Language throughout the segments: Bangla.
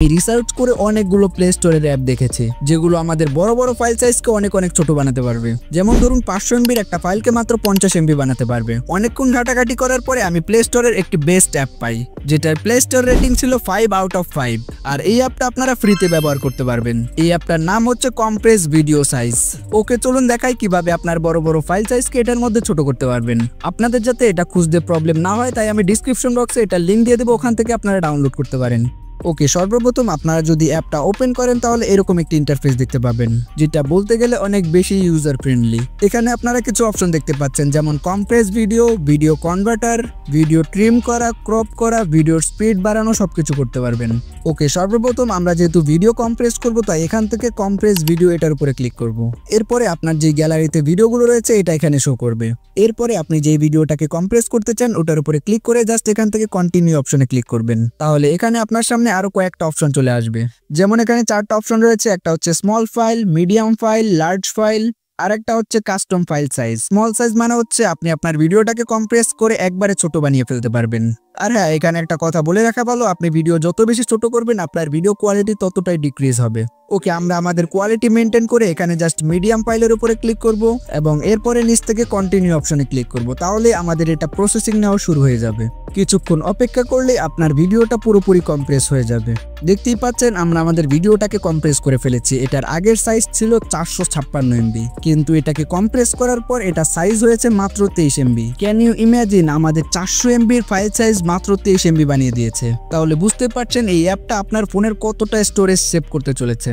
রিসার্চ করে অনেকগুলো প্লে স্টোরের অ্যাপ দেখেছি যেগুলো আমাদের বড় বড় ফাইল সাইজকে অনেক অনেক ছোট বানাতে পারবে। যেমন ধরুন 500 MB-র একটা ফাইলকে মাত্র 50 MB বানাতে পারবে। অনেকক্ষণ ঘাটাঘাটি করার পরে আমি প্লে স্টোরের একটি বেস্ট অ্যাপ পাই, যেটার প্লে স্টোর রেটিং ছিল 5/5। আর এই অ্যাপটা আপনারা ফ্রিতে ব্যবহার করতে পারবেন। এই অ্যাপটার নাম হচ্ছে কম্প্রেস ভিডিও সাইজ। ওকে, চলুন দেখাই কিভাবে আপনার বড় বড় ফাইল সাইজকে এটার মধ্যে ছোট করতে পারবেন। আপনাদের যাতে এটা খুঁজতে প্রবলেম না হয় তাই আমি ডিসক্রিপশন বক্সে এটা লিঙ্ক দিয়ে দেবো, ওখান থেকে আপনারা ডাউনলোড করতে পারেন। ওকে, সর্বপ্রথম আপনারা যদি অ্যাপটা ওপেন করেন তাহলে এরকম একটি ইন্টারফেস দেখতে পাবেন, যেটা বলতে গেলে অনেক বেশি ইউজার ফ্রেন্ডলি। এখানে আপনারা কিছু অপশন দেখতে পাচ্ছেন, যেমন compress video, video converter, video trim করা, ক্রপ করা, ভিডিওর স্পিড বাড়ানো, সবকিছু করতে পারবেন। ওকে, সর্বপ্রথম আমরা যেহেতু ভিডিও কম্প্রেস করব তাই এখান থেকে কম্প্রেস ভিডিও এটার উপরে ক্লিক করব। এরপরে আপনার যে গ্যালারিতে ভিডিওগুলো রয়েছে এটা এখানে শো করবে। এরপরে আপনি যে ভিডিওটাকে কম্প্রেস করতে চান ওটার উপরে ক্লিক করে জাস্ট এখান থেকে কন্টিনিউ অপশনে ক্লিক করবেন। তাহলে এখানে আপনার সামনে আরো কয়েকটা অপশন চলে আসবে। যেমন এখানে 4টা অপশন রয়েছে, একটা হচ্ছে small file, medium file, large file, আর একটা হচ্ছে custom file size. Small size মানে হচ্ছে আপনি আপনার ভিডিওটাকে কম্প্রেস করে একবারে ছোট বানিয়ে ফেলতে পারবেন। আর হ্যাঁ, এখানে একটা কথা বলে রাখা ভালো, আপনি ভিডিও যত বেশি ছোট করবেন আপনার ভিডিও কোয়ালিটি ততটাই ডিক্রিজ হবে। ওকে, আমরা আমাদের কোয়ালিটি মেনটেন করে এখানে জাস্ট মিডিয়াম ফাইলের উপরে ক্লিক করব এবং এরপরে নিচ থেকে কন্টিনিউ অপশনে ক্লিক করব। তাহলে আমাদের এটা প্রসেসিং নেওয়া শুরু হয়ে যাবে। কিছুক্ষণ অপেক্ষা করলে আপনার ভিডিওটা পুরোপুরি কম্প্রেস হয়ে যাবে। দেখতেই পাচ্ছেন আমরা আমাদের ভিডিওটাকে কম্প্রেস করে ফেলেছি। এটার আগের সাইজ ছিল 456 MB, কিন্তু এটাকে কম্প্রেস করার পর এটা সাইজ হয়েছে মাত্র 23 MB। ক্যান ইউ ইমাজিন, আমাদের 400 MB-র ফাইল সাইজ মাত্র 23 MB বানিয়ে দিয়েছে। তাহলে বুঝতে পারছেন এই অ্যাপটা আপনার ফোনের কতটা স্টোরেজ সেভ করতে চলেছে।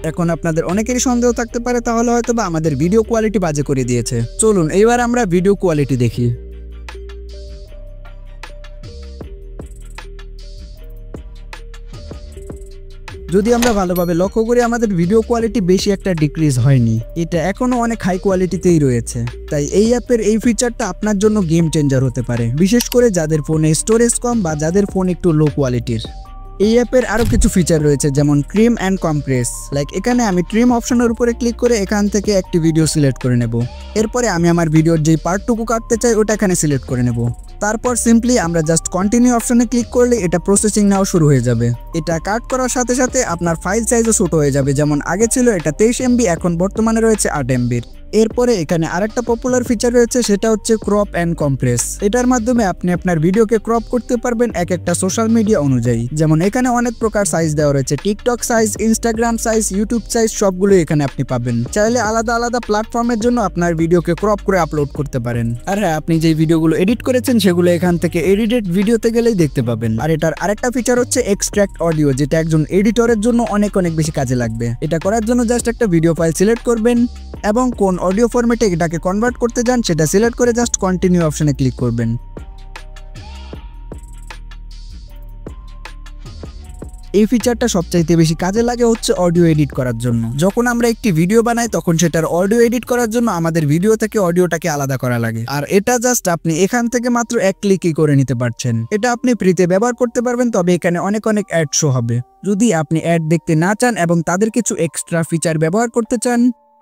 এখন আপনাদের অনেকেরই সন্দেহ থাকতে পারে তাহলে হয়তোবা আমাদের ভিডিও কোয়ালিটি বাজে করে দিয়েছে। চলুন এবার আমরা ভিডিও কোয়ালিটি দেখি। যদি আমরা ভালোভাবে লক্ষ্য করি আমাদের ভিডিও কোয়ালিটি বেশি একটা ডিক্রিজ হয়নি, এটা এখনো অনেক হাই কোয়ালিটিতেই রয়েছে। তাই এই অ্যাপের এই ফিচারটা আপনার জন্য গেম চেঞ্জার হতে পারে, বিশেষ করে যাদের ফোনে স্টোরেজ কম বা যাদের ফোন একটু লো কোয়ালিটির। এই অ্যাপের আরো কিছু ফিচার রয়েছে, যেমন ট্রিম অ্যান্ড কম্প্রেস। এখানে আমি ট্রিম অপশনের উপরে ক্লিক করে এখান থেকে একটি ভিডিও সিলেক্ট করে নেব। এরপরে আমি আমার ভিডিওর যেই পার্টটুকু কাটতে চাই ওটা এখানে সিলেক্ট করে নেব। তারপর সিম্পলি আমরা জাস্ট কন্টিনিউ অপশনে ক্লিক করলে এটা প্রসেসিং নেওয়া শুরু হয়ে যাবে। এটা কাট করার সাথে সাথে আপনার ফাইল সাইজও ছোট হয়ে যাবে। যেমন আগে ছিল এটা 23 MB, এখন বর্তমানে রয়েছে 8 MB-র। এরপরে এখানে আরেকটা পপুলার ফিচার রয়েছে, সেটা হচ্ছে ক্রপ অ্যান্ড কম্প্রেস। এটার মাধ্যমে আপনি আপনার ভিডিওকে ক্রপ করতে পারবেন এক একটা সোশ্যাল মিডিয়া অনুযায়ী। যেমন এখানে অনেক প্রকার সাইজ দেওয়া রয়েছে, TikTok size, Instagram size, YouTube size, সবগুলো এখানে আপনি পাবেন। চাইলে আলাদা আলাদা প্ল্যাটফর্মের জন্য আপনার ভিডিওকে ক্রপ করে আপলোড করতে পারেন। আর হ্যাঁ, আপনি যে ভিডিওগুলো এডিট করেছেন সেগুলো এখান থেকে এডিটেড ভিডিওতে গেলেই দেখতে পাবেন। আর এটার আরেকটা ফিচার হচ্ছে এক্সট্রাক্ট অডিও, যেটা একজন এডিটরের জন্য অনেক বেশি কাজে লাগবে। এটা করার জন্য জাস্ট একটা ভিডিও ফাইল সিলেক্ট করবেন এবং কোন অডিও ফরম্যাটে এটাকে কনভার্ট করতে যান সেটা সিলেক্ট করে জাস্ট কন্টিনিউ অপশনে ক্লিক করবেন। এই ফিচারটা সবচাইতে বেশি কাজে লাগে হচ্ছে অডিও এডিট করার জন্য। যখন আমরা একটি ভিডিও বানাই তখন সেটার অডিও এডিট করার জন্য আমাদের ভিডিও থেকে অডিওটাকে আলাদা করা লাগে, আর এটা জাস্ট আপনি এখান থেকে মাত্র এক ক্লিকই করে নিতে পারছেন। এটা আপনি ফ্রিতে ব্যবহার করতে পারবেন, তবে এখানে অনেক অ্যাড শো হবে। যদি আপনি অ্যাড দেখতে না চান এবং তাদের কিছু এক্সট্রা ফিচার ব্যবহার করতে চান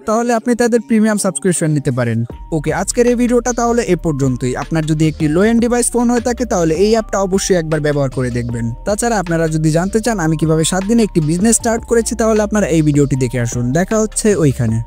তাহলে আপনি তাদের প্রিমিয়াম সাবস্ক্রিপশন নিতে পারেন। ওকে, আজকের এই ভিডিওটা তাহলে এ পর্যন্তই। আপনার যদি একটি লো এন্ড ডিভাইস ফোন হয়ে থাকে তাহলে এই অ্যাপটা অবশ্যই একবার ব্যবহার করে দেখবেন। তাছাড়া আপনারা যদি জানতে চান আমি কিভাবে 7 দিনে একটি বিজনেস স্টার্ট করেছি তাহলে আপনারা এই ভিডিওটি দেখে আসুন। দেখা হচ্ছে ওইখানে।